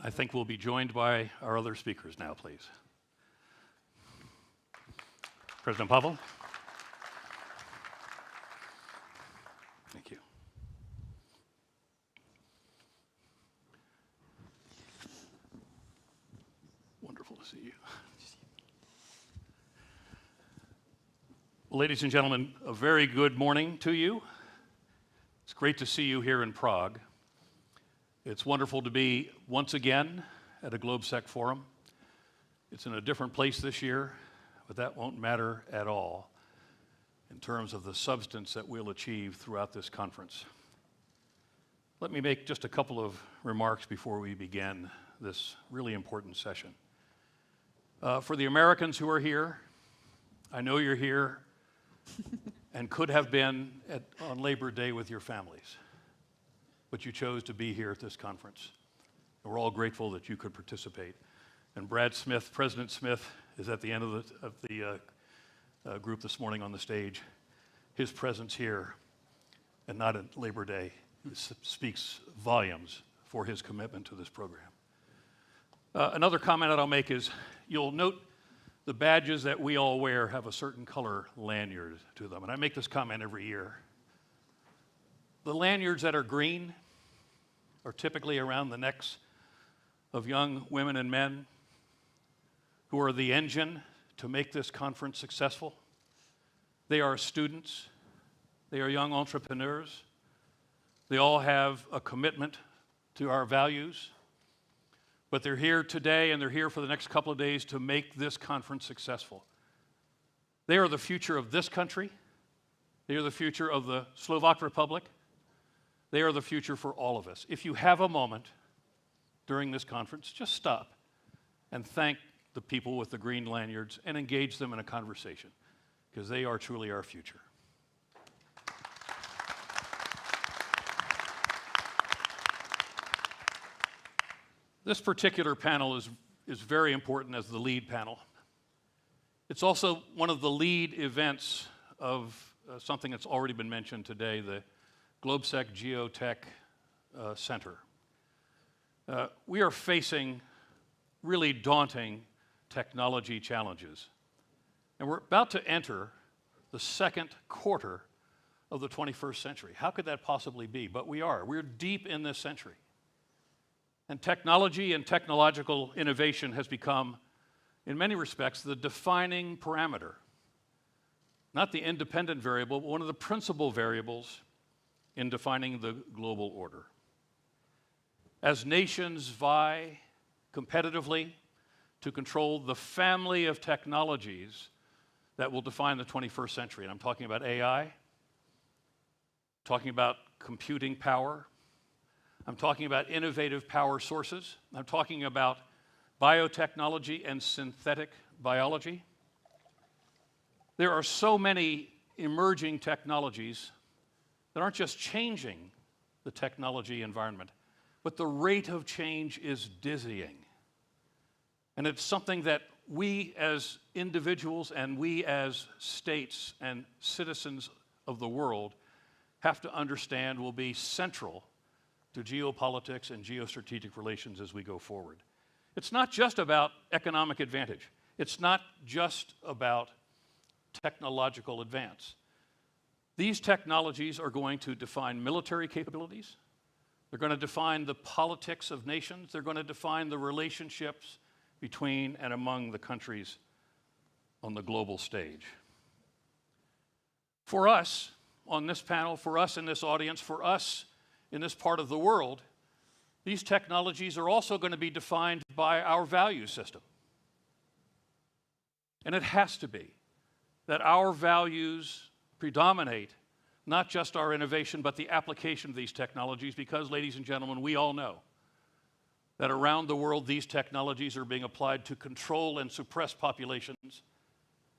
I think we'll be joined by our other speakers now, please. President Pavel. Thank you. Wonderful to see you. Well, ladies and gentlemen, a very good morning to you. It's great to see you here in Prague. It's wonderful to be once again at a GLOBSEC forum. It's in a different place this year, but that won't matter at all in terms of the substance that we'll achieve throughout this conference. Let me make just a couple of remarks before we begin this really important session. For the Americans who are here, I know you're here and could have been on Labor Day with your families, but you chose to be here at this conference. And we're all grateful that you could participate. And Brad Smith, President Smith, is at the end of the group this morning on the stage. His presence here, and not at Labor Day, speaks volumes for his commitment to this program. Another comment that I'll make is, you'll note the badges that we all wear have a certain color lanyard to them. And I make this comment every year. The lanyards that are green are typically around the necks of young women and men who are the engine to make this conference successful. They are students. They are young entrepreneurs. They all have a commitment to our values. But they're here today and they're here for the next couple of days to make this conference successful. They are the future of this country. They are the future of the Slovak Republic. They are the future for all of us. If you have a moment during this conference, just stop and thank the people with the green lanyards and engage them in a conversation, because they are truly our future. This particular panel is very important as the lead panel. It's also one of the lead events of something that's already been mentioned today, the GLOBSEC Geotech Center. We are facing really daunting technology challenges. And we're about to enter the second quarter of the 21st century. How could that possibly be? But we are. We're deep in this century. And technology and technological innovation has become, in many respects, the defining parameter. Not the independent variable, but one of the principal variables in defining the global order. As nations vie competitively to control the family of technologies that will define the 21st century, and I'm talking about AI, talking about computing power, I'm talking about innovative power sources, I'm talking about biotechnology and synthetic biology. There are so many emerging technologies that aren't just changing the technology environment, but the rate of change is dizzying. And it's something that we as individuals and we as states and citizens of the world have to understand will be central to geopolitics and geostrategic relations as we go forward. It's not just about economic advantage. It's not just about technological advance. These technologies are going to define military capabilities. They're going to define the politics of nations. They're going to define the relationships between and among the countries on the global stage. For us on this panel, for us in this audience, for us in this part of the world, these technologies are also going to be defined by our value system. And it has to be that our values predominate not just our innovation, but the application of these technologies, because, ladies and gentlemen, we all know that around the world these technologies are being applied to control and suppress populations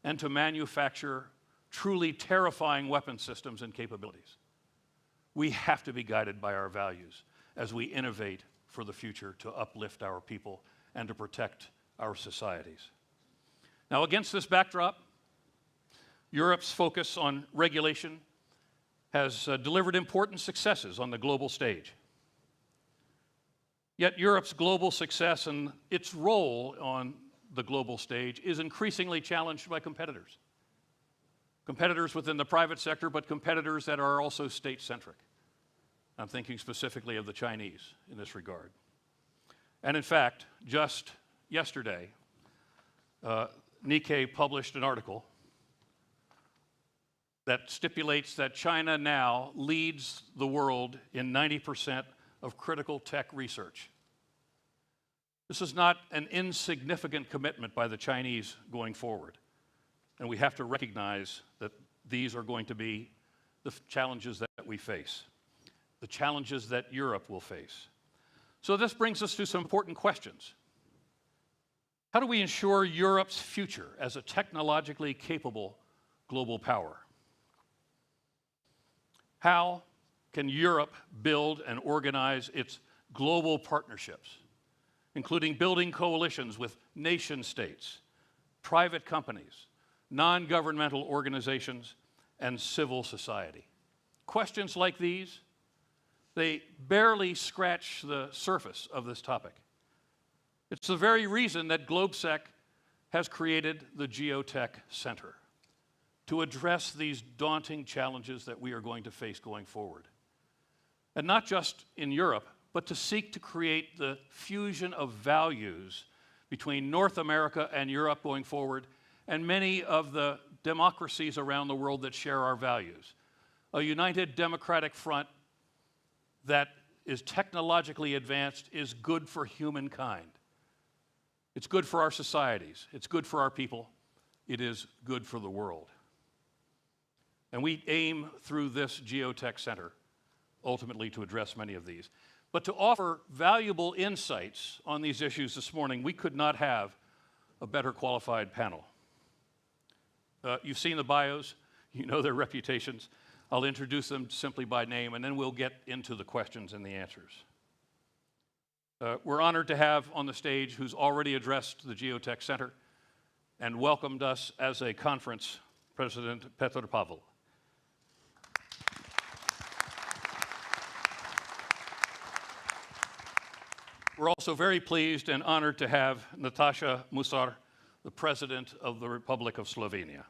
and to manufacture truly terrifying weapon systems and capabilities. We have to be guided by our values as we innovate for the future to uplift our people and to protect our societies. Now, against this backdrop, Europe's focus on regulation has delivered important successes on the global stage. Yet Europe's global success and its role on the global stage is increasingly challenged by competitors. Competitors within the private sector, but competitors that are also state-centric. I'm thinking specifically of the Chinese in this regard. And in fact, just yesterday, Nikkei published an article that stipulates that China now leads the world in 90% of critical tech research. This is not an insignificant commitment by the Chinese going forward. And we have to recognize that these are going to be the challenges that we face, the challenges that Europe will face. So this brings us to some important questions. How do we ensure Europe's future as a technologically capable global power? How can Europe build and organize its global partnerships, including building coalitions with nation states, private companies, non-governmental organizations, and civil society? Questions like these, they barely scratch the surface of this topic. It's the very reason that GLOBSEC has created the Geotech Center, to address these daunting challenges that we are going to face going forward. And not just in Europe, but to seek to create the fusion of values between North America and Europe going forward, and many of the democracies around the world that share our values. A united democratic front that is technologically advanced is good for humankind. It's good for our societies. It's good for our people. It is good for the world. And we aim through this Geotech Center ultimately to address many of these. But to offer valuable insights on these issues this morning, we could not have a better qualified panel. You've seen the bios, you know their reputations. I'll introduce them simply by name, and then we'll get into the questions and the answers. We're honored to have on the stage who's already addressed the Geotech Center and welcomed us as a conference, President Petr Pavel. We're also very pleased and honored to have Nataša Musar, the President of the Republic of Slovenia.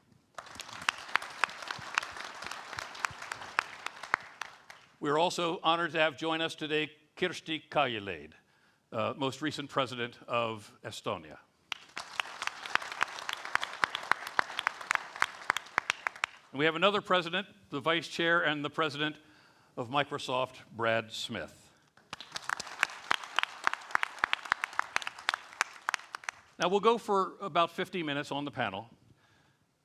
We're also honored to have join us today Kirsti Kaljulaid, most recent President of Estonia. And we have another President, the Vice Chair and the President of Microsoft, Brad Smith. Now, we'll go for about 50 minutes on the panel.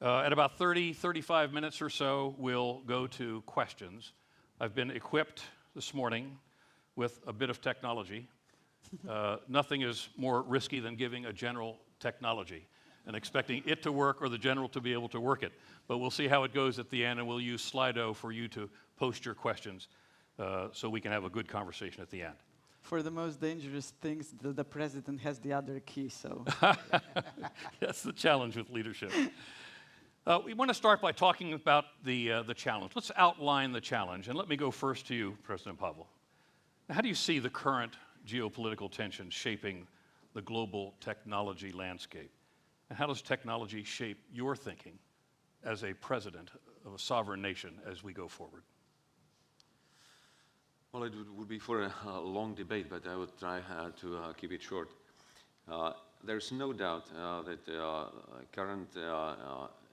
At about 30, 35 minutes or so, we'll go to questions. I've been equipped this morning with a bit of technology. Nothing is more risky than giving a general technology and expecting it to work or the general to be able to work it. But we'll see how it goes at the end, and we'll use Slido for you to post your questions so we can have a good conversation at the end. For the most dangerous things, the president has the other key, so. That's the challenge with leadership. We want to start by talking about the challenge. Let's outline the challenge, and let me go first to you, President Pavel. How do you see the current geopolitical tensions shaping the global technology landscape? And how does technology shape your thinking as a president of a sovereign nation as we go forward? Well, it would be for a long debate, but I would try to keep it short. There's no doubt that the current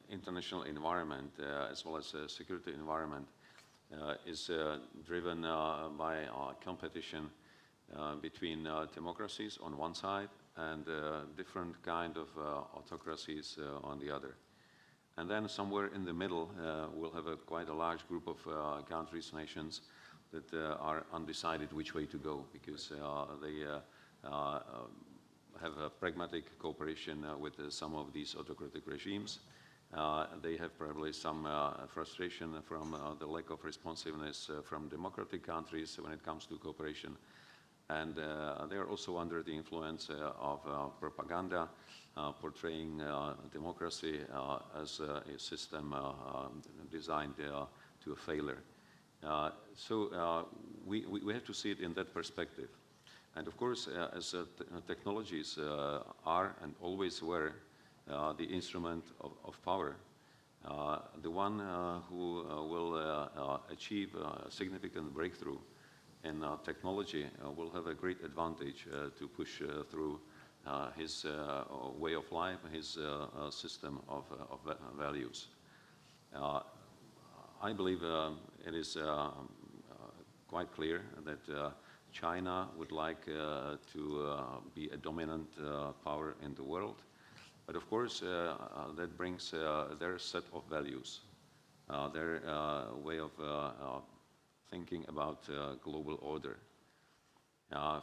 international environment, as well as security environment, is driven by competition between democracies on one side and different kind of autocracies on the other. And then somewhere in the middle, we'll have quite a large group of countries, nations, that are undecided which way to go, because they have a pragmatic cooperation with some of these autocratic regimes. They have probably some frustration from the lack of responsiveness from democratic countries when it comes to cooperation. And they are also under the influence of propaganda, portraying democracy as a system designed to a failure. So we have to see it in that perspective. And of course, as technologies are and always were the instrument of power, the one who will achieve a significant breakthrough in technology will have a great advantage to push through his way of life, his system of values. I believe it is quite clear that China would like to be a dominant power in the world. But of course, that brings their set of values, their way of thinking about global order.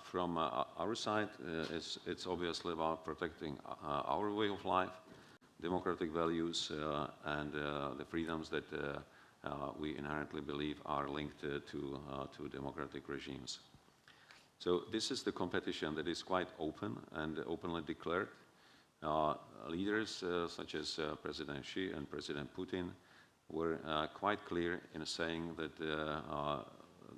From our side, it's obviously about protecting our way of life, democratic values, and the freedoms that we inherently believe are linked to democratic regimes. So this is the competition that is quite open and openly declared. Leaders such as President Xi and President Putin were quite clear in saying that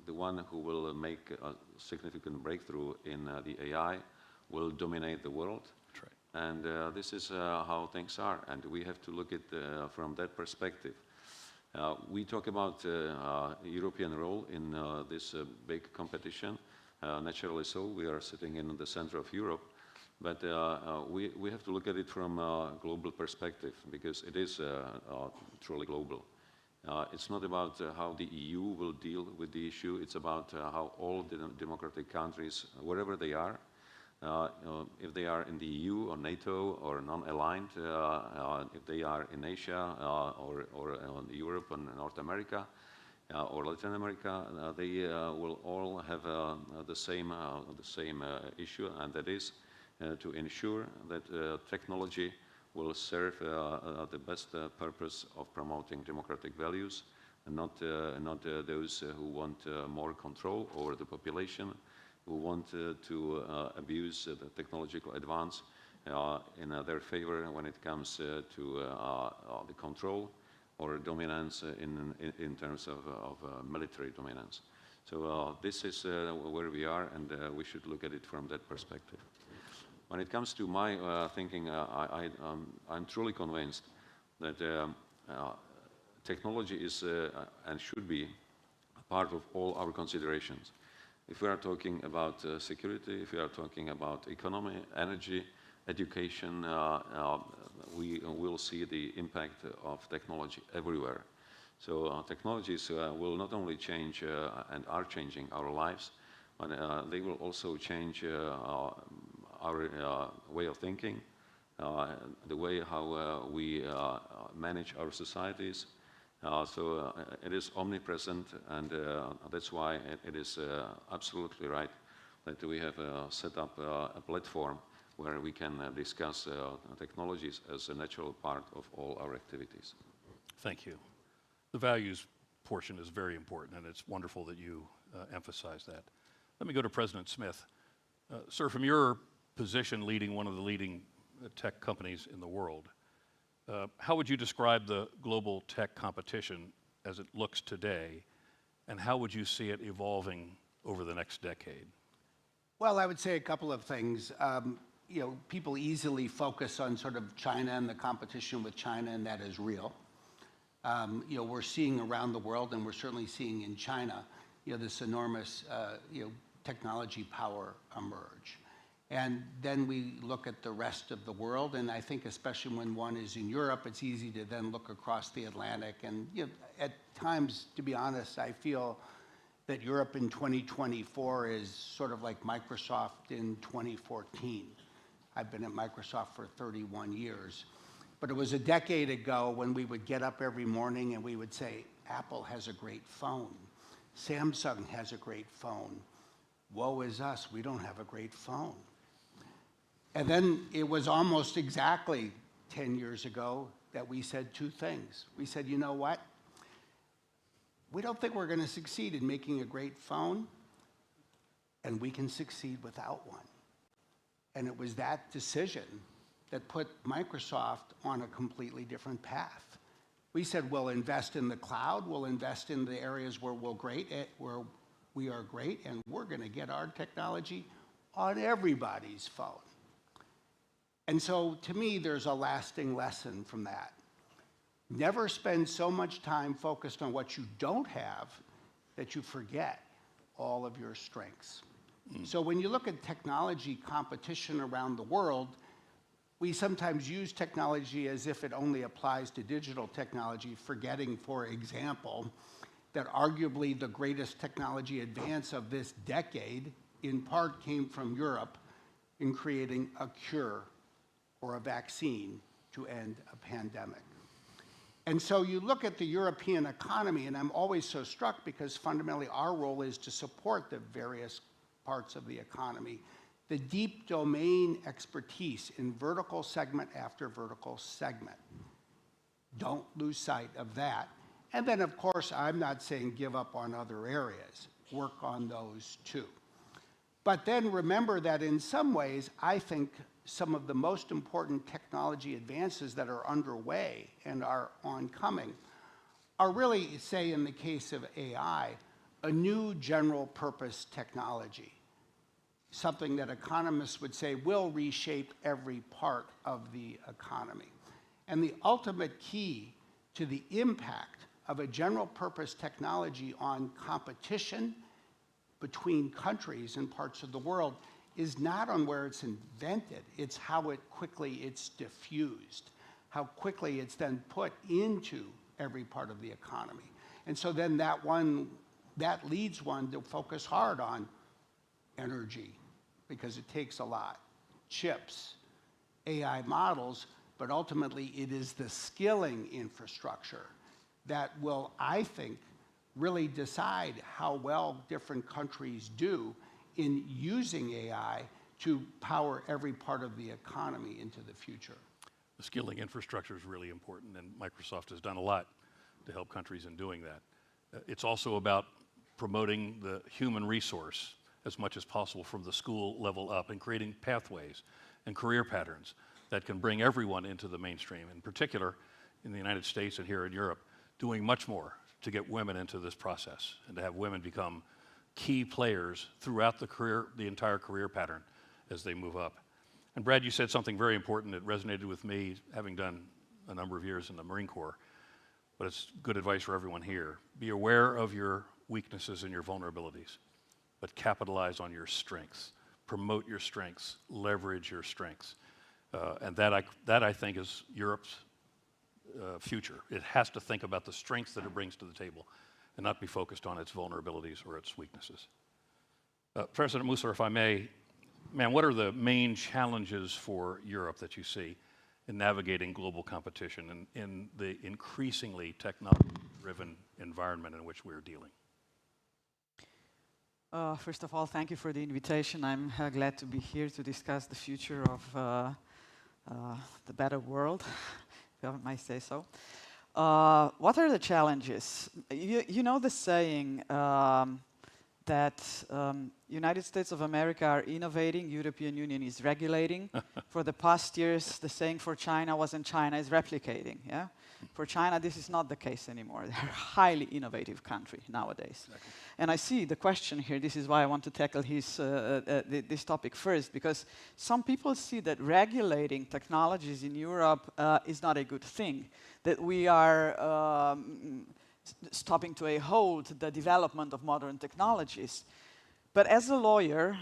the one who will make a significant breakthrough in the AI will dominate the world. That's right. And this is how things are, and we have to look at from that perspective. We talk about European role in this big competition. Naturally so, we are sitting in the center of Europe. But we have to look at it from a global perspective, because it is truly global. It's not about how the EU will deal with the issue. It's about how all the democratic countries, wherever they are, if they are in the EU or NATO or non-aligned, if they are in Asia or Europe and North America or Latin America, they will all have the same issue, and that is to ensure that technology will serve the best purpose of promoting democratic values, and not those who want more control over the population, who want to abuse the technological advance in their favor when it comes to the control or dominance in terms of military dominance. So this is where we are, and we should look at it from that perspective. When it comes to my thinking, I'm truly convinced that technology is and should be a part of all our considerations. If we are talking about security, if we are talking about economy, energy, education, we will see the impact of technology everywhere. So technologies will not only change and are changing our lives, but they will also change our way of thinking, the way how we manage our societies. So it is omnipresent, and that's why it is absolutely right that we have set up a platform where we can discuss technologies as a natural part of all our activities. Thank you. The values portion is very important, and it's wonderful that you emphasize that. Let me go to President Smith. Sir, from your position leading one of the leading tech companies in the world, how would you describe the global tech competition as it looks today, and how would you see it evolving over the next decade? Well, I would say a couple of things. You know, people easily focus on sort of China and the competition with China, and that is real. You know, we're seeing around the world, and we're certainly seeing in China, you know, this enormous, technology power emerge. And then we look at the rest of the world, and I think especially when one is in Europe, it's easy to then look across the Atlantic. And you know, at times, to be honest, I feel that Europe in 2024 is sort of like Microsoft in 2014. I've been at Microsoft for 31 years. But it was a decade ago when we would get up every morning and we would say, Apple has a great phone. Samsung has a great phone. Woe is us, we don't have a great phone. And then it was almost exactly 10 years ago that we said two things. We said, you know what? We don't think we're going to succeed in making a great phone, and we can succeed without one. And it was that decision that put Microsoft on a completely different path. We said, we'll invest in the cloud, we'll invest in the areas where we are great, and we're going to get our technology on everybody's phone. And so to me, there's a lasting lesson from that. Never spend so much time focused on what you don't have that you forget all of your strengths. So when you look at technology competition around the world, we sometimes use technology as if it only applies to digital technology, forgetting, for example, that arguably the greatest technology advance of this decade in part came from Europe in creating a cure or a vaccine to end a pandemic. And so you look at the European economy, and I'm always so struck because fundamentally our role is to support the various parts of the economy. The deep domain expertise in vertical segment after vertical segment. Don't lose sight of that. And then, of course, I'm not saying give up on other areas. Work on those too. But then remember that in some ways, I think some of the most important technology advances that are underway and are oncoming are really, say in the case of AI, a new general purpose technology. Something that economists would say will reshape every part of the economy. And the ultimate key to the impact of a general purpose technology on competition between countries and parts of the world is not on where it's invented, it's how it's diffused, how quickly it's then put into every part of the economy. And so then that leads one to focus hard on energy, because it takes a lot, chips, AI models, but ultimately it is the skilling infrastructure that will, I think, really decide how well different countries do in using AI to power every part of the economy into the future. The skilling infrastructure is really important, and Microsoft has done a lot to help countries in doing that. It's also about promoting the human resource as much as possible from the school level up and creating pathways and career patterns that can bring everyone into the mainstream, in particular in the United States and here in Europe, doing much more to get women into this process and to have women become key players throughout the entire career pattern as they move up. And Brad, you said something very important that resonated with me, having done a number of years in the Marine Corps, but it's good advice for everyone here. Be aware of your weaknesses and your vulnerabilities, but capitalize on your strengths. Promote your strengths, leverage your strengths. And that I think is Europe's future. It has to think about the strengths that it brings to the table and not be focused on its vulnerabilities or its weaknesses. President Musser, if I may, what are the main challenges for Europe that you see in navigating global competition and in the increasingly technology-driven environment in which we're dealing? First of all, thank you for the invitation. I'm glad to be here to discuss the future of the better world, if I might say so. What are the challenges? You know the saying that United States of America are innovating, European Union is regulating. For the past years, the saying for China wasn't China is replicating. Yeah? For China, this is not the case anymore. They're a highly innovative country nowadays. Exactly. And I see the question here, this is why I want to tackle this topic first, because some people see that regulating technologies in Europe is not a good thing, that we are stopping to a halt the development of modern technologies. But as a lawyer,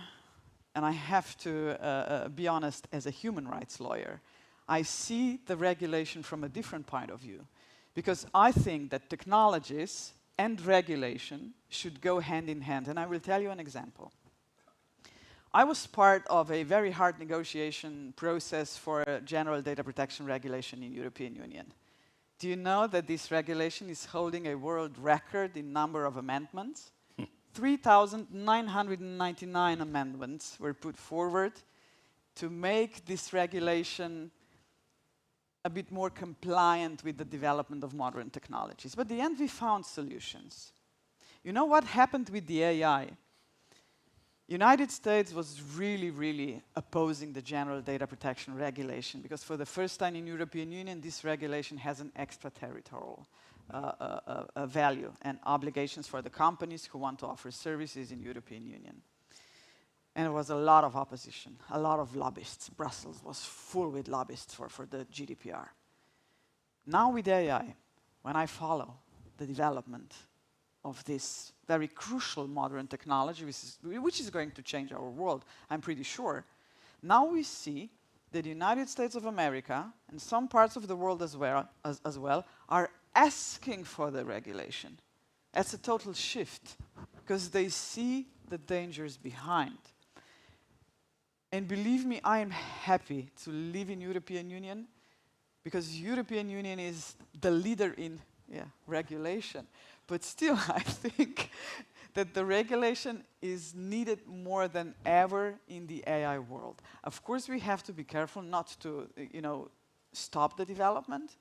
and I have to be honest, as a human rights lawyer, I see the regulation from a different point of view, because I think that technologies and regulation should go hand in hand, and I will tell you an example. I was part of a very hard negotiation process for a general data protection regulation in European Union. Do you know that this regulation is holding a world record in number of amendments? 3,999 amendments were put forward to make this regulation a bit more compliant with the development of modern technologies. But in the end, we found solutions. You know what happened with the AI? United States was really opposing the general data protection regulation, because for the first time in European Union, this regulation has an extraterritorial value and obligations for the companies who want to offer services in European Union. And there was a lot of opposition, a lot of lobbyists. Brussels was full with lobbyists for the GDPR. Now with AI, when I follow the development of this very crucial modern technology, which is going to change our world, I'm pretty sure, now we see that the United States of America and some parts of the world as well are asking for the regulation. That's a total shift, because they see the dangers behind. And believe me, I am happy to live in European Union, because European Union is the leader in regulation. But still, I think that the regulation is needed more than ever in the AI world. Of course, we have to be careful not to, stop the development.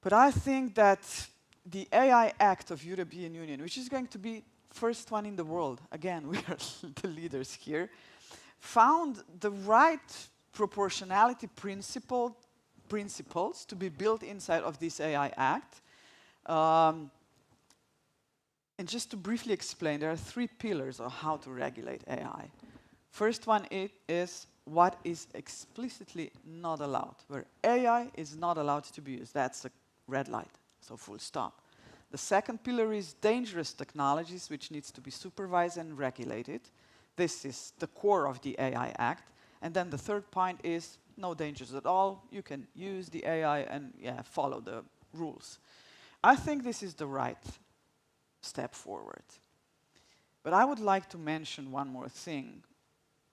But I think that the AI Act of European Union, which is going to be first one in the world, again, we are the leaders here, found the right proportionality principles to be built inside of this AI Act. And just to briefly explain, there are 3 pillars of how to regulate AI. First one is what is explicitly not allowed, where AI is not allowed to be used. That's a red light, so full stop. The second pillar is dangerous technologies, which needs to be supervised and regulated. This is the core of the AI Act. And then the third point is no dangers at all. You can use the AI and follow the rules. I think this is the right step forward. But I would like to mention one more thing,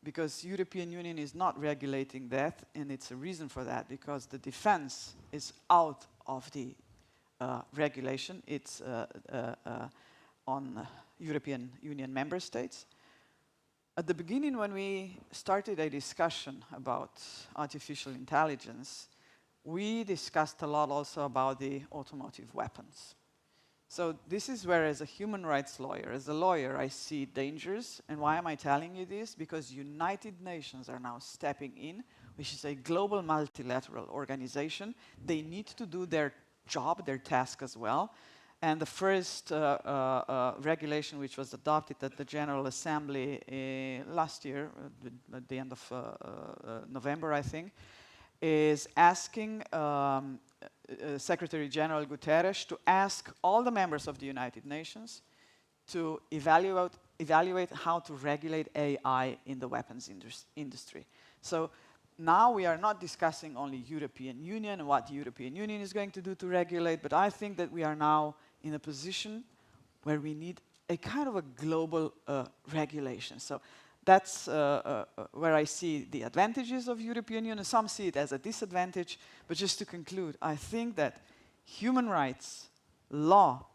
because European Union is not regulating that, and it's a reason for that, because the defense is out of the regulation. It's on European Union member states. At the beginning, when we started a discussion about artificial intelligence, we discussed a lot also about the automotive weapons. So this is where, as a human rights lawyer, as a lawyer, I see dangers. And why am I telling you this? Because United Nations are now stepping in, which is a global multilateral organization. They need to do their job, their task as well. And the first regulation which was adopted at the General Assembly last year, at the end of November, I think, is asking Secretary General Guterres to ask all the members of the United Nations to evaluate how to regulate AI in the weapons industry. So now we are not discussing only European Union and what the European Union is going to do to regulate, but I think that we are now in a position where we need a kind of a global regulation. So that's where I see the advantages of European Union. Some see it as a disadvantage, but just to conclude, I think that human rights, law,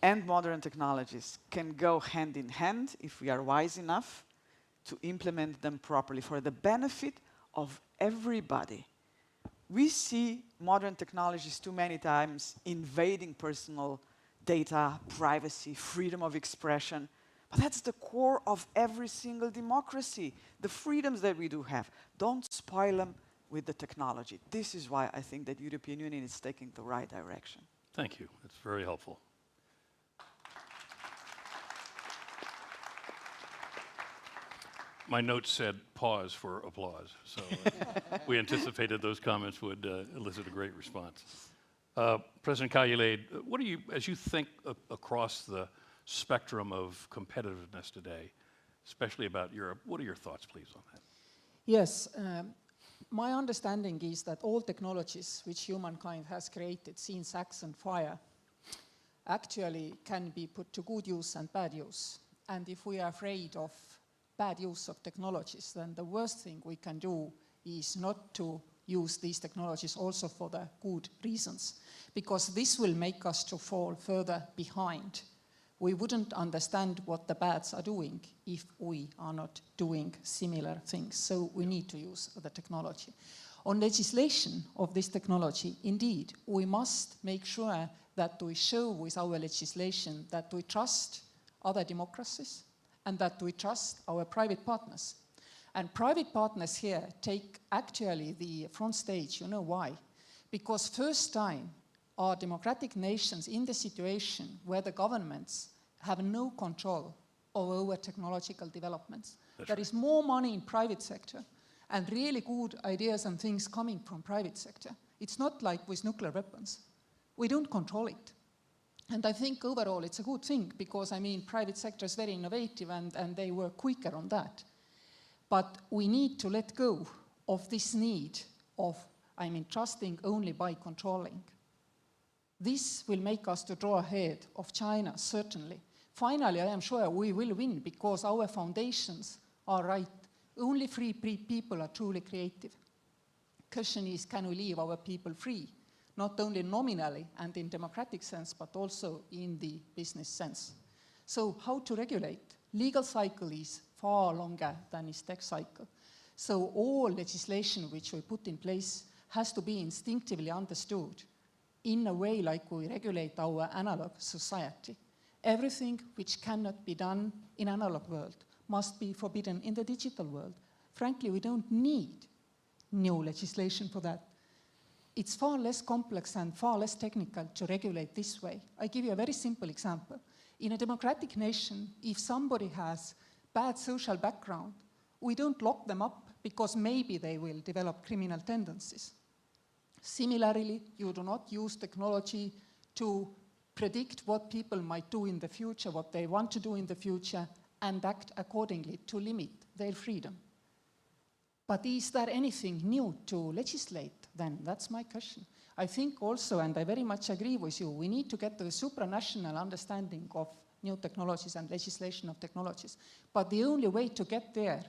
and modern technologies can go hand in hand if we are wise enough to implement them properly for the benefit of everybody. We see modern technologies too many times invading personal data, privacy, freedom of expression. But that's the core of every single democracy. The freedoms that we do have, don't spoil them with the technology. This is why I think that European Union is taking the right direction. Thank you. That's very helpful. My notes said pause for applause, so we anticipated those comments would elicit a great response. President Kaljulaid, what do you, as you think across the spectrum of competitiveness today, especially about Europe, what are your thoughts, please, on that? Yes, my understanding is that all technologies which humankind has created since axe and fire actually can be put to good use and bad use. And if we are afraid of bad use of technologies, then the worst thing we can do is not to use these technologies also for the good reasons, because this will make us to fall further behind. We wouldn't understand what the bads are doing if we are not doing similar things. So we need to use the technology. On legislation of this technology, indeed, we must make sure that we show with our legislation that we trust other democracies and that we trust our private partners. And private partners here take actually the front stage. You know why? Because first time are democratic nations in the situation where the governments have no control of our technological developments. There is more money in private sector and really good ideas and things coming from private sector. It's not like with nuclear weapons. We don't control it. And I think overall it's a good thing because, I mean, private sector is very innovative and they work quicker on that. But we need to let go of this need of, I mean, trusting only by controlling. This will make us to draw ahead of China, certainly. Finally, I am sure we will win because our foundations are right. Only free people are truly creative. Question is, can we leave our people free? Not only nominally and in democratic sense, but also in the business sense. So how to regulate? Legal cycle is far longer than is tech cycle. So all legislation which we put in place has to be instinctively understood in a way like we regulate our analog society. Everything which cannot be done in analog world must be forbidden in the digital world. Frankly, we don't need new legislation for that. It's far less complex and far less technical to regulate this way. I give you a very simple example. In a democratic nation, if somebody has bad social background, we don't lock them up because maybe they will develop criminal tendencies. Similarly, you do not use technology to predict what people might do in the future, what they want to do in the future, and act accordingly to limit their freedom. But is there anything new to legislate then? That's my question. I think also, and I very much agree with you, we need to get to a supranational understanding of new technologies and legislation of technologies. But the only way to get there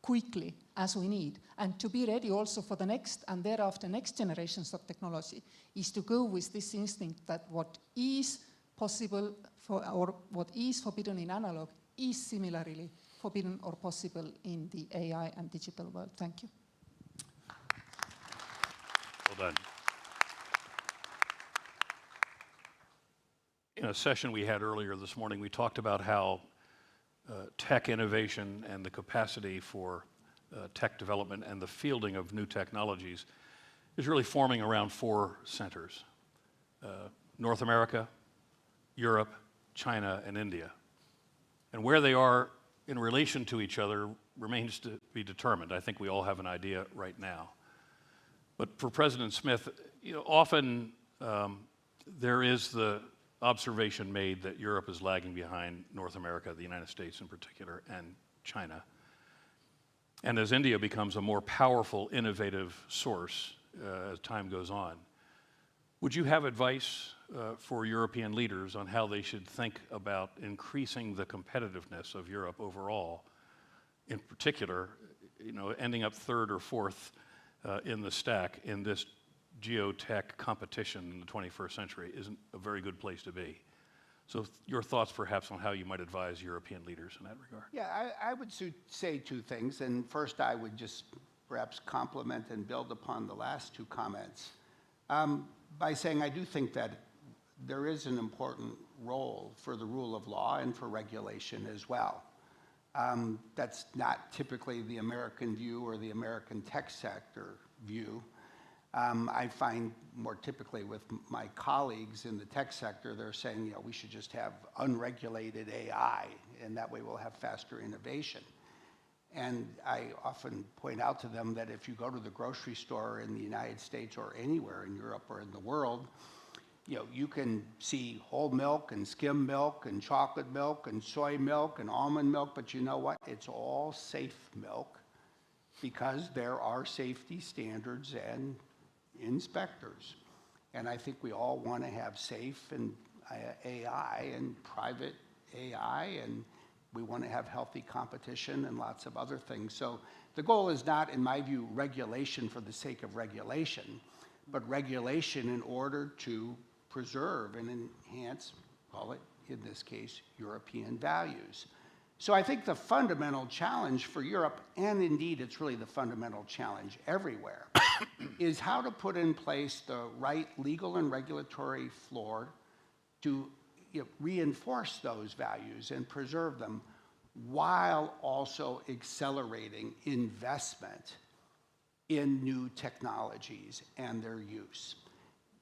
quickly as we need, and to be ready also for the next and thereafter next generations of technology, is to go with this instinct that what is possible for, or what is forbidden in analog is similarly forbidden or possible in the AI and digital world. Thank you. Well done. In a session we had earlier this morning, we talked about how tech innovation and the capacity for tech development and the fielding of new technologies is really forming around 4 centers: North America, Europe, China, and India. And where they are in relation to each other remains to be determined. I think we all have an idea right now. But for President Smith, often there is the observation made that Europe is lagging behind North America, the United States in particular, and China. And as India becomes a more powerful, innovative source as time goes on, would you have advice for European leaders on how they should think about increasing the competitiveness of Europe overall, in particular, ending up 3rd or 4th in the stack in this geotech competition in the 21st century isn't a very good place to be. So your thoughts perhaps on how you might advise European leaders in that regard. Yeah, I would say 2 things. And first, I would just perhaps complement and build upon the last 2 comments by saying I do think that there is an important role for the rule of law and for regulation as well. That's not typically the American view or the American tech sector view. I find more typically with my colleagues in the tech sector, they're saying, we should just have unregulated AI, and that way we'll have faster innovation. And I often point out to them that if you go to the grocery store in the United States or anywhere in Europe or in the world, you can see whole milk and skim milk and chocolate milk and soy milk and almond milk, but you know what? It's all safe milk because there are safety standards and inspectors. And I think we all want to have safe and AI and private AI, and we want to have healthy competition and lots of other things. So the goal is not, in my view, regulation for the sake of regulation, but regulation in order to preserve and enhance, call it, in this case, European values. So I think the fundamental challenge for Europe, and indeed it's really the fundamental challenge everywhere, is how to put in place the right legal and regulatory floor to reinforce those values and preserve them while also accelerating investment in new technologies and their use.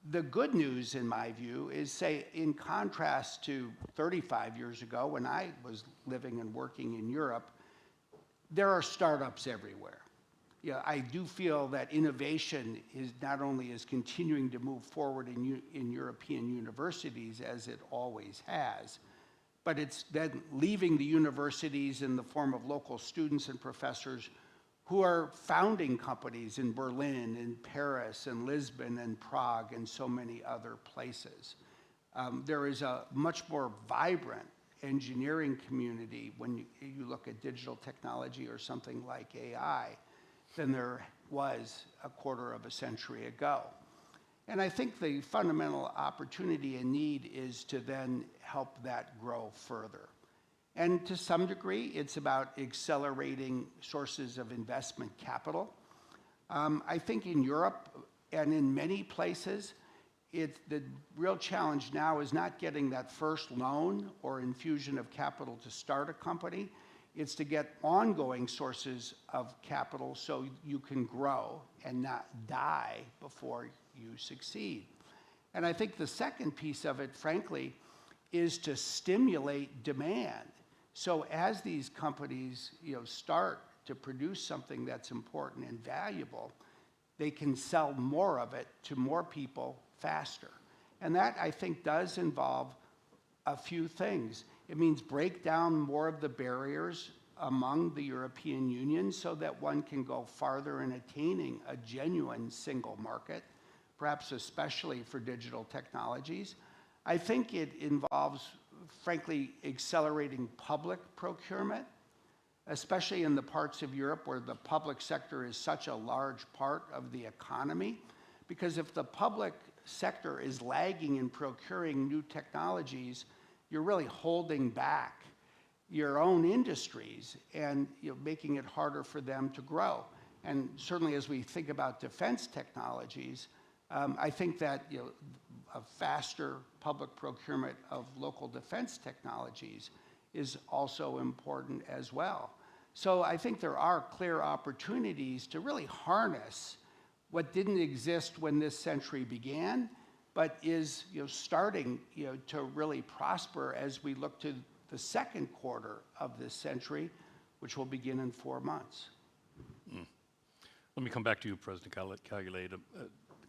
The good news, in my view, is, say, in contrast to 35 years ago when I was living and working in Europe, there are startups everywhere. Yeah, I do feel that innovation is not only is continuing to move forward in European universities as it always has, but it's then leaving the universities in the form of local students and professors who are founding companies in Berlin, in Paris, and Lisbon, and Prague, and so many other places. There is a much more vibrant engineering community when you look at digital technology or something like AI than there was a quarter of a century ago. And I think the fundamental opportunity and need is to then help that grow further. And to some degree, it's about accelerating sources of investment capital. I think in Europe and in many places, the real challenge now is not getting that first loan or infusion of capital to start a company. It's to get ongoing sources of capital so you can grow and not die before you succeed. And I think the second piece of it, frankly, is to stimulate demand. So as these companies start to produce something that's important and valuable, they can sell more of it to more people faster. And that, I think, does involve a few things. It means break down more of the barriers among the European Union so that one can go farther in attaining a genuine single market, perhaps especially for digital technologies. I think it involves, frankly, accelerating public procurement, especially in the parts of Europe where the public sector is such a large part of the economy. Because if the public sector is lagging in procuring new technologies, you're really holding back your own industries and making it harder for them to grow. And certainly as we think about defense technologies, I think that a faster public procurement of local defense technologies is also important as well. So I think there are clear opportunities to really harness what didn't exist when this century began, but is starting to really prosper as we look to the second quarter of this century, which will begin in 4 months. Let me come back to you, President Calulade,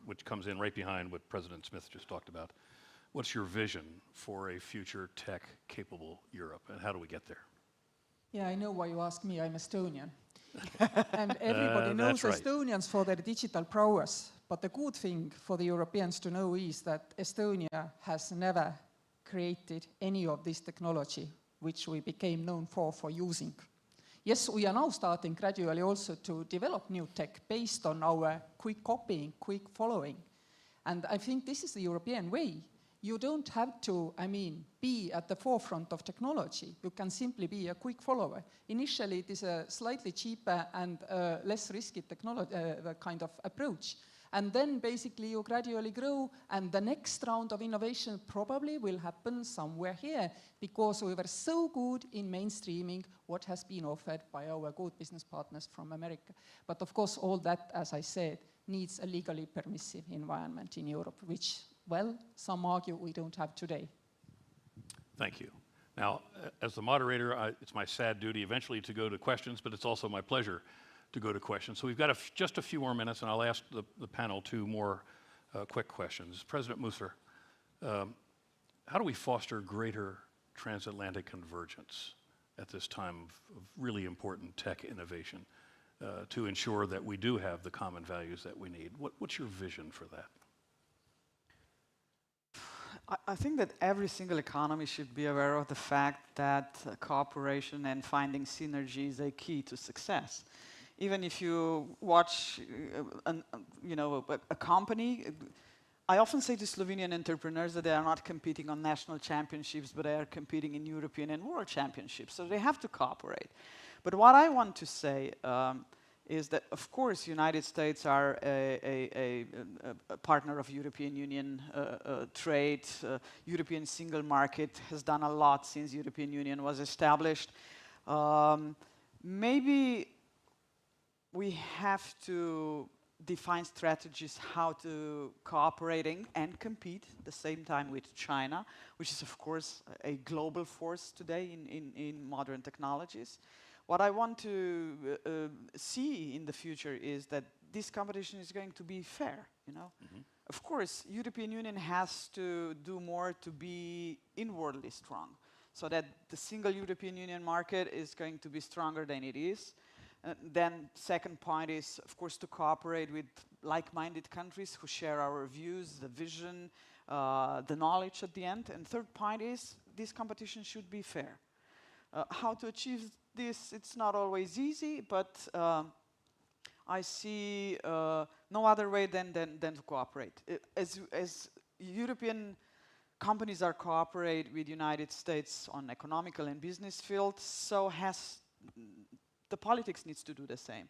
which comes in right behind what President Smith just talked about. What's your vision for a future tech-capable Europe, and how do we get there? Yeah, I know why you ask me. I'm Estonian. And everybody knows that's right. Estonians for their digital prowess. But the good thing for the Europeans to know is that Estonia has never created any of this technology which we became known for using. Yes, we are now starting gradually also to develop new tech based on our quick copying, quick following. And I think this is the European way. You don't have to, be at the forefront of technology. You can simply be a quick follower. Initially, it is a slightly cheaper and less risky technology kind of approach. And then basically you gradually grow, and the next round of innovation probably will happen somewhere here, because we were so good in mainstreaming what has been offered by our good business partners from America. But of course, all that, as I said, needs a legally permissive environment in Europe, which, well, some argue we don't have today. Thank you. Now, as the moderator, it's my sad duty eventually to go to questions, but it's also my pleasure to go to questions. So we've got just a few more minutes, and I'll ask the panel 2 more quick questions. President Musser, how do we foster greater transatlantic convergence at this time of really important tech innovation to ensure that we do have the common values that we need? What's your vision for that? I think that every single economy should be aware of the fact that cooperation and finding synergy is a key to success. Even if you watch a company, I often say to Slovenian entrepreneurs that they are not competing on national championships, but they are competing in European and world championships. So they have to cooperate. But what I want to say is that, of course, United States are a partner of European Union trade. European single market has done a lot since European Union was established. Maybe we have to define strategies how to cooperating and compete at the same time with China, which is of course a global force today in modern technologies. What I want to see in the future is that this competition is going to be fair, you know. Of course, European Union has to do more to be inwardly strong, so that the single European Union market is going to be stronger than it is. Then second point is, of course, to cooperate with like-minded countries who share our views, the vision, the knowledge at the end. And third point is, this competition should be fair. How to achieve this, it's not always easy, but I see no other way than to cooperate. As European companies are cooperate with United States on economical and business fields, so has the politics needs to do the same.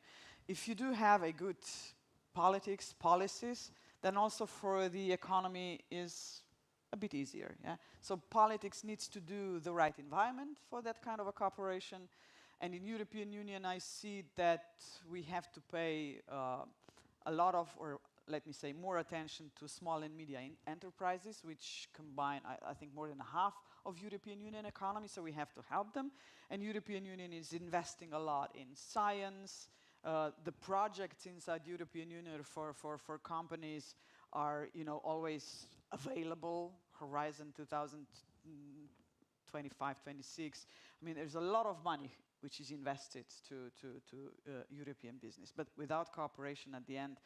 If you do have a good policies, then also for the economy is a bit easier. Yeah? So politics needs to do the right environment for that kind of a cooperation. And in European Union, I see that we have to pay a lot of, or let me say, more attention to small and medium enterprises, which combine, I think, more than half of European Union economy, so we have to help them. And European Union is investing a lot in science. The projects inside European Union for companies are, you know, always available. Horizon 2025, 26. I mean, there's a lot of money which is invested to European business. But without cooperation at the end,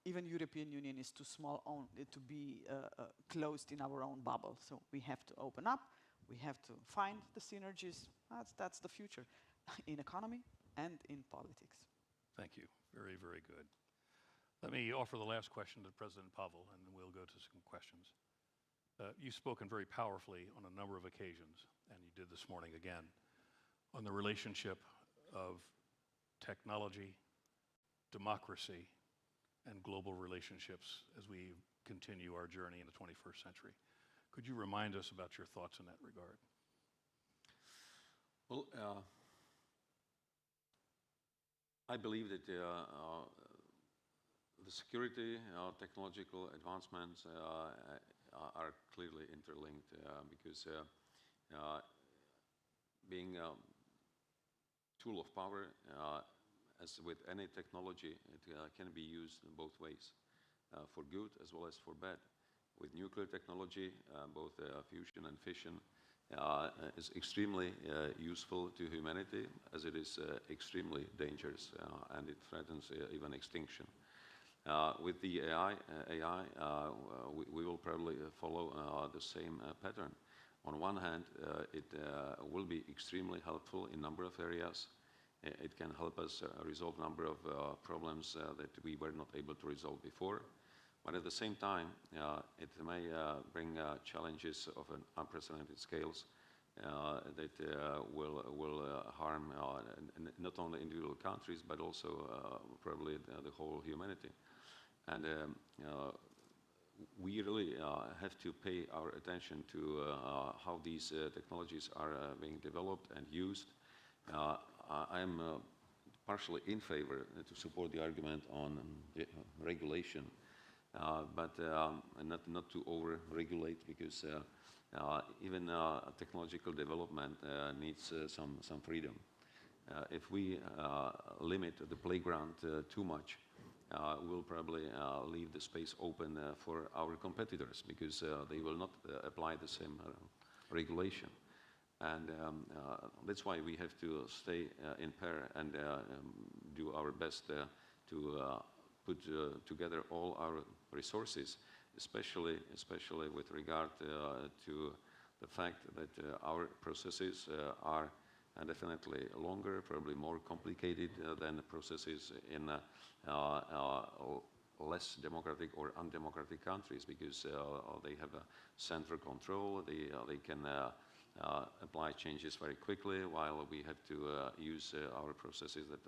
even European Union is too small to be closed in our own bubble. So we have to open up, we have to find the synergies. That's the future in economy and in politics. Thank you. Very, very good. Let me offer the last question to President Pavel, and then we'll go to some questions. You've spoken very powerfully on a number of occasions, and you did this morning again, on the relationship of technology, democracy, and global relationships as we continue our journey in the 21st century. Could you remind us about your thoughts in that regard? Well, I believe that the security, technological advancements are clearly interlinked because being a tool of power, as with any technology, it can be used in both ways, for good as well as for bad. With nuclear technology, both fusion and fission is extremely useful to humanity, as it is extremely dangerous, and it threatens even extinction. With the AI, we will probably follow the same pattern. On one hand, it will be extremely helpful in a number of areas. It can help us resolve a number of problems that we were not able to resolve before. But at the same time, it may bring challenges of an unprecedented scales that will harm not only individual countries, but also probably the whole humanity. And we really have to pay our attention to how these technologies are being developed and used. I am partially in favor to support the argument on regulation, but not to over-regulate, because even technological development needs some freedom. If we limit the playground too much, we'll probably leave the space open for our competitors, because they will not apply the same regulation. And that's why we have to stay in pair and do our best to put together all our resources, especially with regard to the fact that our processes are definitely longer, probably more complicated than the processes in less democratic or undemocratic countries, because they have a central control. They can apply changes very quickly, while we have to use our processes that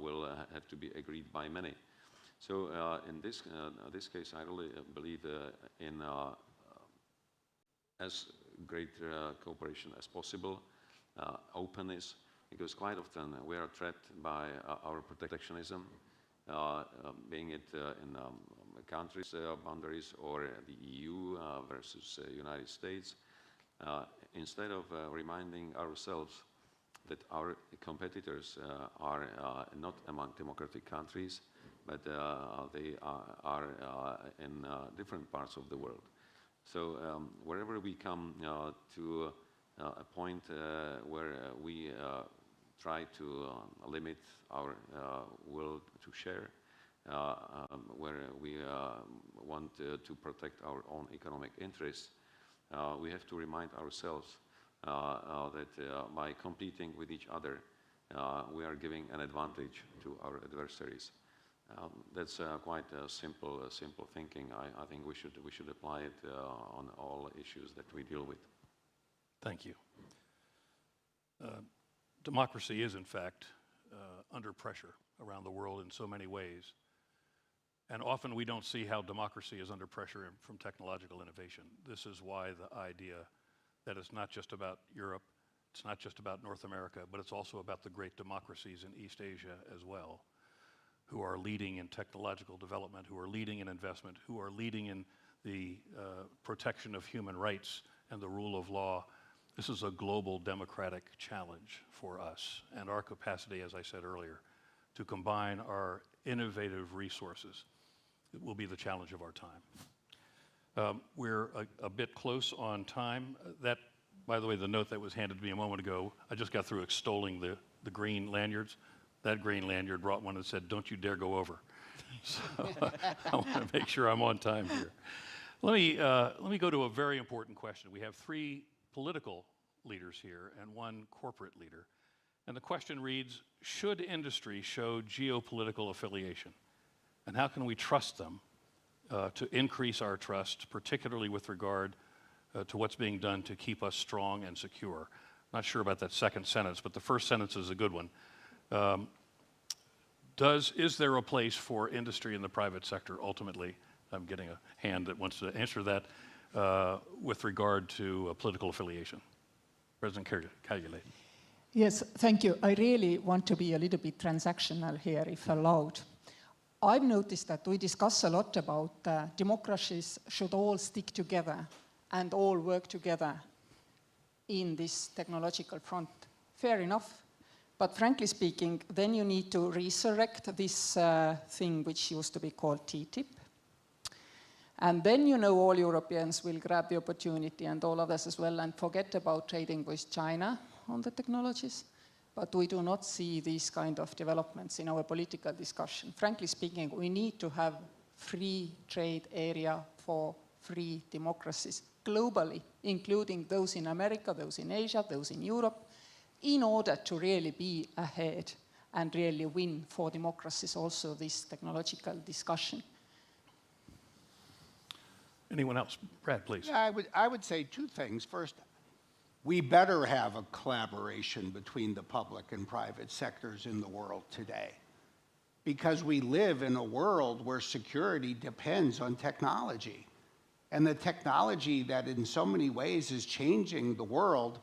will have to be agreed by many. So in this case, I really believe in as great cooperation as possible, openness, because quite often we are threatened by our protectionism, being it in countries' boundaries or the EU versus United States, instead of reminding ourselves that our competitors are not among democratic countries, but they are in different parts of the world. So wherever we come to a point where we try to limit our will to share, where we want to protect our own economic interests, we have to remind ourselves that by competing with each other, we are giving an advantage to our adversaries. That's quite a simple thinking. I think we should apply it on all issues that we deal with. Thank you. Democracy is, in fact, under pressure around the world in so many ways. And often we don't see how democracy is under pressure from technological innovation. This is why the idea that it's not just about Europe, it's not just about North America, but it's also about the great democracies in East Asia as well, who are leading in technological development, who are leading in investment, who are leading in the protection of human rights and the rule of law. This is a global democratic challenge for us, and our capacity, as I said earlier, to combine our innovative resources will be the challenge of our time. We're a bit close on time. That, by the way, the note that was handed to me a moment ago, I just got through extolling the green lanyards. That green lanyard brought one that said, "Don't you dare go over." So I want to make sure I'm on time here. Let me go to a very important question. We have 3 political leaders here and 1 corporate leader. And the question reads, should industry show geopolitical affiliation? And how can we trust them to increase our trust, particularly with regard to what's being done to keep us strong and secure? Not sure about that second sentence, but the first sentence is a good one. Is there a place for industry in the private sector ultimately? I'm getting a hand that wants to answer that with regard to political affiliation. President Kaljulaid. Yes, thank you. I really want to be a little bit transactional here, if allowed. I've noticed that we discuss a lot about democracies should all stick together and all work together in this technological front. Fair enough. But frankly speaking, then you need to resurrect this thing which used to be called TTIP. And then all Europeans will grab the opportunity, and all others as well, and forget about trading with China on the technologies. But we do not see these kind of developments in our political discussion. Frankly speaking, we need to have free trade area for free democracies globally, including those in America, those in Asia, those in Europe, in order to really be ahead and really win for democracies also this technological discussion. Anyone else? Brad, please. Yeah, I would say 2 things. First, we better have a collaboration between the public and private sectors in the world today, because we live in a world where security depends on technology. And the technology that in so many ways is changing the world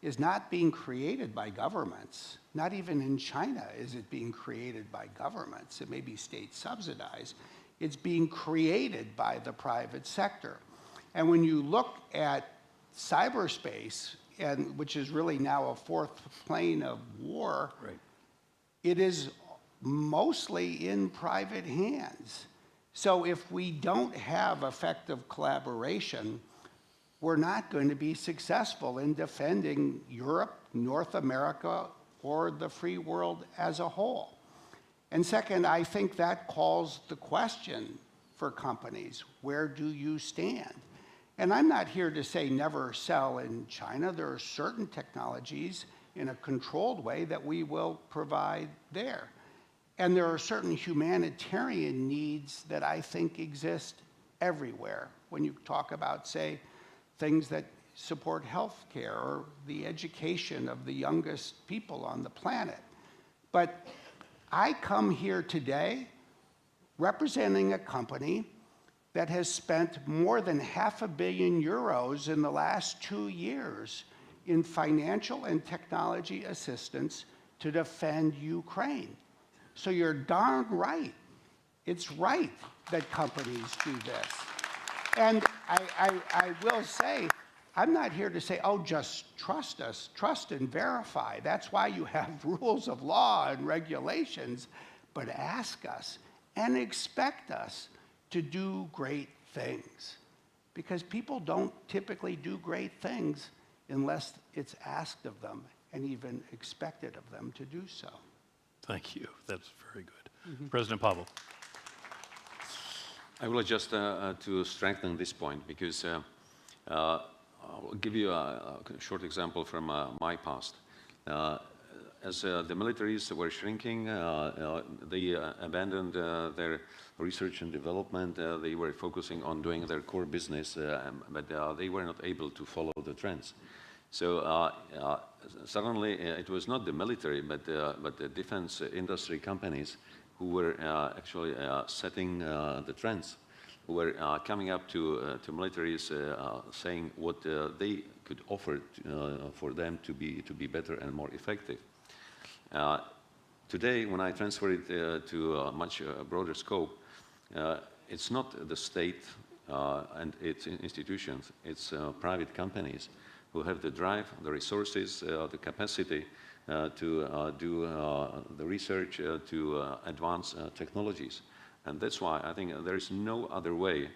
is not being created by governments. Not even in China is it being created by governments. It may be state subsidized. It's being created by the private sector. And when you look at cyberspace, which is really now a 4th plane of war, Right. It is mostly in private hands. So if we don't have effective collaboration, we're not going to be successful in defending Europe, North America, or the free world as a whole. And second, I think that calls the question for companies, where do you stand? And I'm not here to say never sell in China. There are certain technologies in a controlled way that we will provide there. And there are certain humanitarian needs that I think exist everywhere. When you talk about, say, things that support health care or the education of the youngest people on the planet. But I come here today representing a company that has spent more than €500 million in the last 2 years in financial and technology assistance to defend Ukraine. So you're darn right. It's right that companies do this. And I will say, I'm not here to say, oh, just trust us, trust and verify. That's why you have rules of law and regulations. But ask us and expect us to do great things. Because people don't typically do great things unless it's asked of them and even expected of them to do so. Thank you. That's very good. President Pavel. I will just to strengthen this point, because I'll give you a short example from my past. As the militaries were shrinking, they abandoned their research and development. They were focusing on doing their core business, but they were not able to follow the trends. So suddenly it was not the military, but the defense industry companies who were actually setting the trends, who were coming up to militaries saying what they could offer for them to be better and more effective. Today, when I transfer it to a much broader scope, it's not the state and its institutions, it's private companies who have the drive, the resources, the capacity to do the research, to advance technologies. And that's why I think there is no other way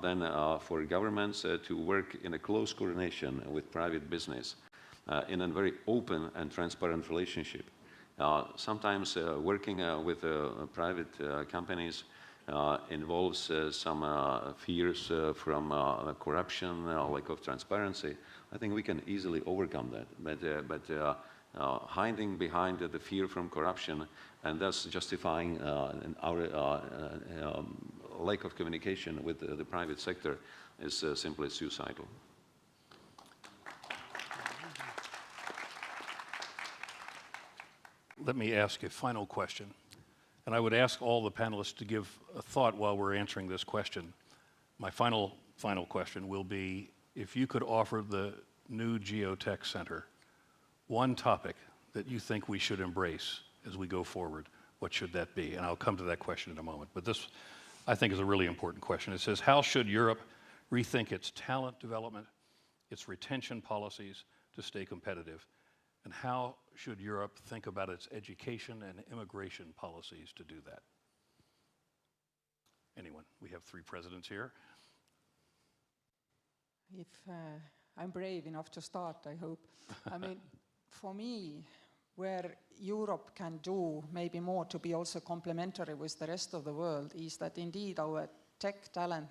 than for governments to work in a close coordination with private business in a very open and transparent relationship. Sometimes working with private companies involves some fears from corruption, lack of transparency. I think we can easily overcome that. But hiding behind the fear from corruption and thus justifying our lack of communication with the private sector is simply suicidal. Let me ask a final question. And I would ask all the panelists to give a thought while we're answering this question. My final question will be, if you could offer the new Geotech Center one topic that you think we should embrace as we go forward, what should that be? And I'll come to that question in a moment. But this, I think, is a really important question. It says, how should Europe rethink its talent development, its retention policies to stay competitive? And how should Europe think about its education and immigration policies to do that? Anyone? We have 3 presidents here. If I'm brave enough to start, I hope. I mean, for me, where Europe can do maybe more to be also complementary with the rest of the world is that indeed our tech talent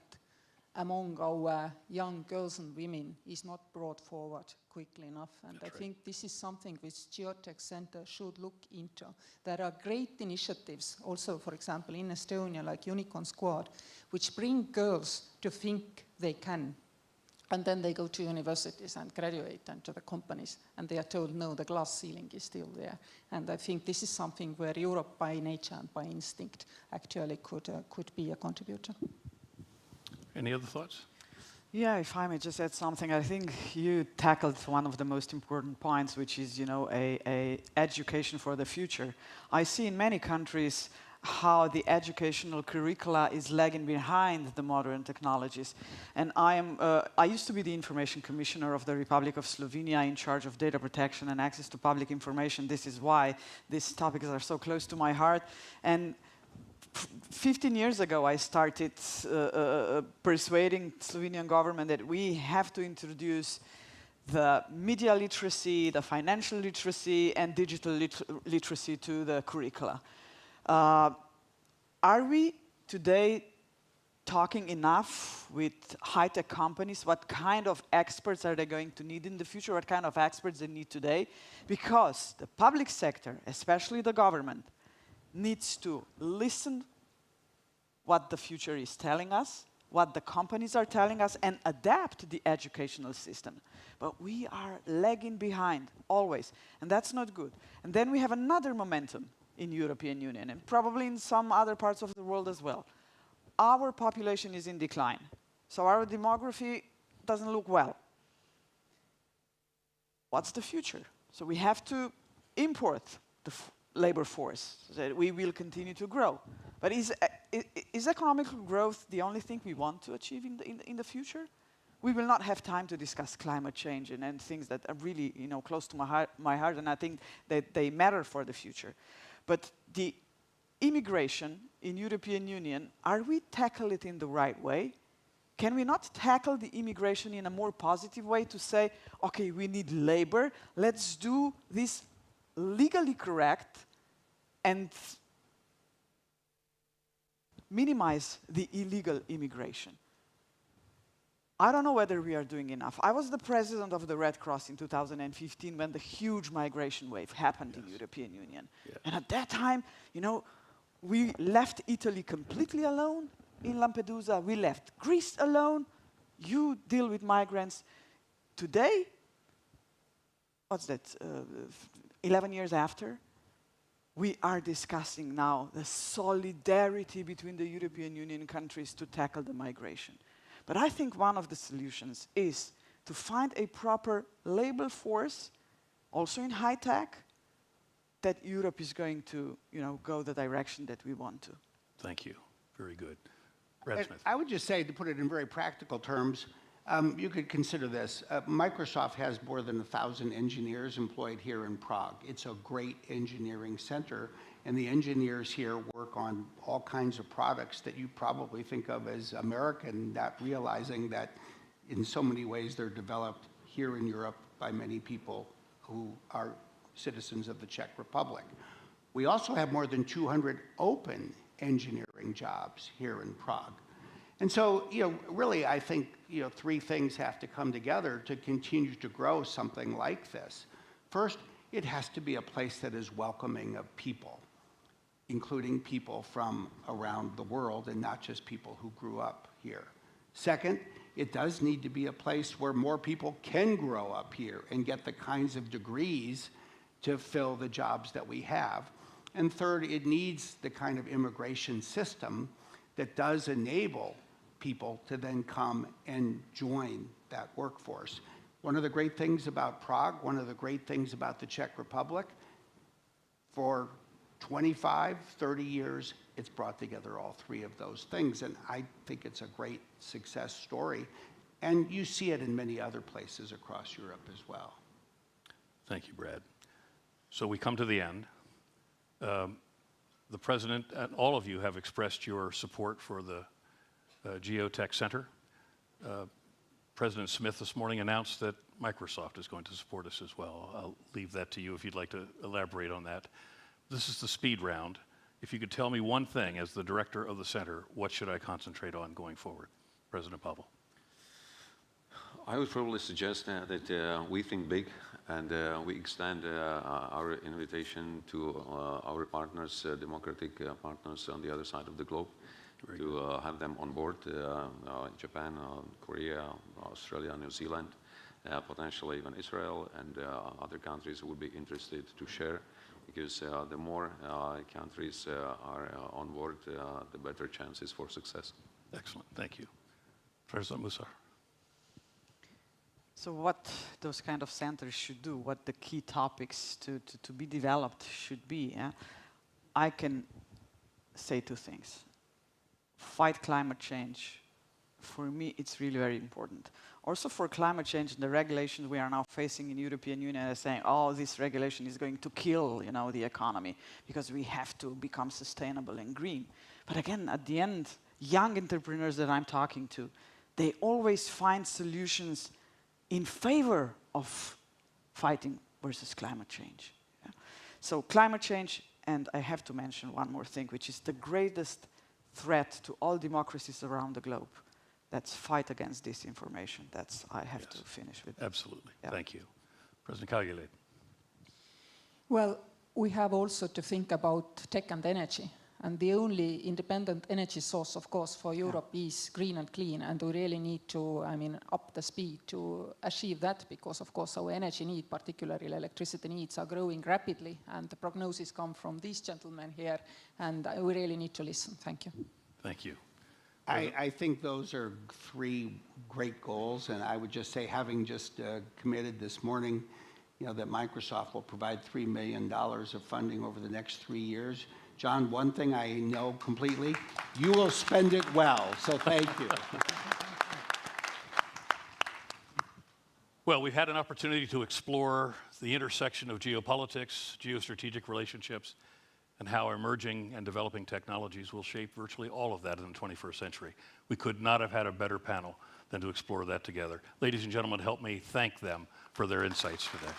among our young girls and women is not brought forward quickly enough. And I think this is something which Geotech Center should look into. There are great initiatives also, for example, in Estonia, like Unicorn Squad, which bring girls to think they can. And then they go to universities and graduate and to the companies, and they are told, no, the glass ceiling is still there. And I think this is something where Europe, by nature and by instinct, actually could be a contributor. Any other thoughts? Yeah, if I may just add something, I think you tackled one of the most important points, which is, a education for the future. I see in many countries how the educational curricula is lagging behind the modern technologies. And I used to be the information commissioner of the Republic of Slovenia in charge of data protection and access to public information. This is why these topics are so close to my heart. And 15 years ago, I started persuading Slovenian government that we have to introduce the media literacy, the financial literacy, and digital literacy to the curricula. Are we today talking enough with high-tech companies? What kind of experts are they going to need in the future? What kind of experts they need today? Because the public sector, especially the government, needs to listen what the future is telling us, what the companies are telling us, and adapt the educational system. But we are lagging behind, always, and that's not good. And then we have another momentum in European Union, and probably in some other parts of the world as well. Our population is in decline, so our demography doesn't look well. What's the future? So we have to import the labor force, that we will continue to grow. But is economic growth the only thing we want to achieve in the future? We will not have time to discuss climate change and things that are really, close to my heart, and I think that they matter for the future. But the immigration in European Union, are we tackle it in the right way? Can we not tackle the immigration in a more positive way to say, okay, we need labor, let's do this legally correct and minimize the illegal immigration? I don't know whether we are doing enough. I was the president of the Red Cross in 2015 when the huge migration wave happened in the European Union. Yes. And at that time, we left Italy completely alone in Lampedusa. We left Greece alone. You deal with migrants. Today, what's that, 11 years after, we are discussing now the solidarity between the European Union countries to tackle the migration. But I think one of the solutions is to find a proper labor force, also in high tech, that Europe is going to, go the direction that we want to. Thank you. Very good. Brad Smith. I would just say, to put it in very practical terms, you could consider this. Microsoft has more than 1,000 engineers employed here in Prague. It's a great engineering center, and the engineers here work on all kinds of products that you probably think of as American, not realizing that in so many ways they're developed here in Europe by many people who are citizens of the Czech Republic. We also have more than 200 open engineering jobs here in Prague. And so, really, I think, three things have to come together to continue to grow something like this. First, it has to be a place that is welcoming of people, including people from around the world and not just people who grew up here. Second, it does need to be a place where more people can grow up here and get the kinds of degrees to fill the jobs that we have. And third, it needs the kind of immigration system that does enable people to then come and join that workforce. One of the great things about Prague, one of the great things about the Czech Republic, for 25, 30 years, it's brought together all three of those things, and I think it's a great success story. And you see it in many other places across Europe as well. Thank you, Brad. So we come to the end. The President and all of you have expressed your support for the Geotech Center. President Smith this morning announced that Microsoft is going to support us as well. I'll leave that to you if you'd like to elaborate on that. This is the speed round. If you could tell me one thing as the director of the center, what should I concentrate on going forward? President Pavel. I would probably suggest that we think big and we extend our invitation to our partners, democratic partners on the other side of the globe, to have them on board, Japan, Korea, Australia, New Zealand, potentially even Israel and other countries who would be interested to share, because the more countries are on board, the better chances for success. Excellent, thank you. President Musar. So what those kind of centers should do, what the key topics to be developed should be, I can say two things. Fight climate change. For me, it's really very important. Also for climate change, the regulations we are now facing in European Union are saying, oh, this regulation is going to kill, the economy because we have to become sustainable and green. But again, at the end, young entrepreneurs that I'm talking to, they always find solutions in favor of fighting versus climate change. So climate change, and I have to mention one more thing, which is the greatest threat to all democracies around the globe. That's fight against disinformation. That's, I have to finish with. Absolutely, thank you. President Kaljulaid. Well, we have also to think about tech and energy. And the only independent energy source, of course, for Europe is green and clean. And we really need to, up the speed to achieve that, because, of course, our energy need, particularly electricity needs, are growing rapidly. And the prognosis come from these gentlemen here. And we really need to listen. Thank you. Thank you. I think those are three great goals. And I would just say, having just committed this morning that Microsoft will provide $3 million of funding over the next 3 years. John, one thing I know completely, you will spend it well, so thank you. Well, we've had an opportunity to explore the intersection of geopolitics, geostrategic relationships, and how emerging and developing technologies will shape virtually all of that in the 21st century. We could not have had a better panel than to explore that together. Ladies and gentlemen, help me thank them for their insights today.